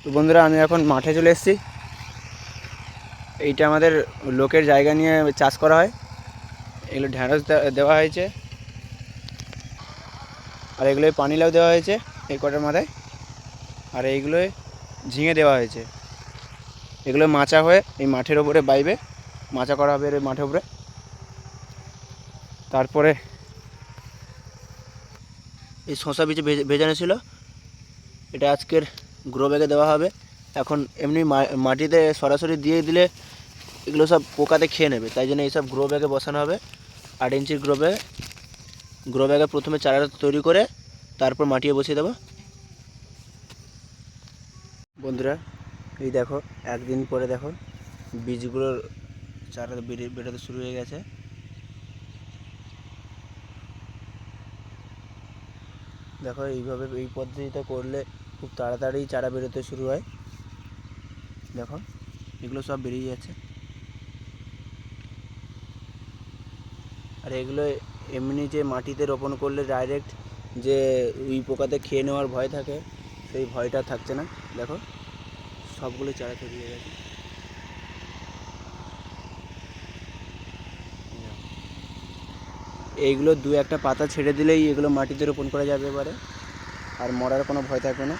তো বন্ধুরা, আমি এখন মাঠে চলে এসেছি। এইটা আমাদের লোকের জায়গা নিয়ে চাষ করা হয়। এগুলো ঢ্যাঁড়স দেওয়া হয়েছে, আর এগুলোয় পানিলাউ দেওয়া হয়েছে এই কটার মাথায়, আর এইগুলোয় ঝিঙে দেওয়া হয়েছে। এগুলো মাচা হয়ে এই মাঠের ওপরে বাইবে মাচা করা হবে এই মাঠের উপরে। তারপরে এই শশা বীজ ভেজানো ছিল, এটা আজকের গ্রো ব্যাগে দেওয়া হবে। এখন এমনি মাটিতে সরাসরি দিয়ে দিলে এগুলো সব পোকাতে খেয়ে নেবে, তাই জন্য এইসব গ্রো ব্যাগে বসানো হবে। 8 ইঞ্চির গ্রো ব্যাগে প্রথমে চারাটা তৈরি করে তারপর মাটিয়ে বসিয়ে দেবো। বন্ধুরা, এই দেখো, একদিন পরে দেখো বীজগুলোর চারা বেরোতে শুরু হয়ে গেছে। দেখো, এইভাবে এই পদ্ধতিটা করলে খুব তাড়াতাড়ি চারা বেরোতে শুরু হয়। দেখো, এগুলো সব বেরিয়ে যাচ্ছে। আর এগুলো এমনি যে মাটিতে রোপণ করলে ডাইরেক্ট যে ওই পোকাতে খেয়ে নেওয়ার ভয় থাকে, সেই ভয়টা থাকছে না। দেখো, সবগুলো চারা তৈরি হয়ে গেছে। এইগুলো 2-1টা পাতা ছেড়ে দিলেই এগুলো মাটিতে রোপণ করা যাবে এবারে, আর মরার কোনো ভয় থাকবে না।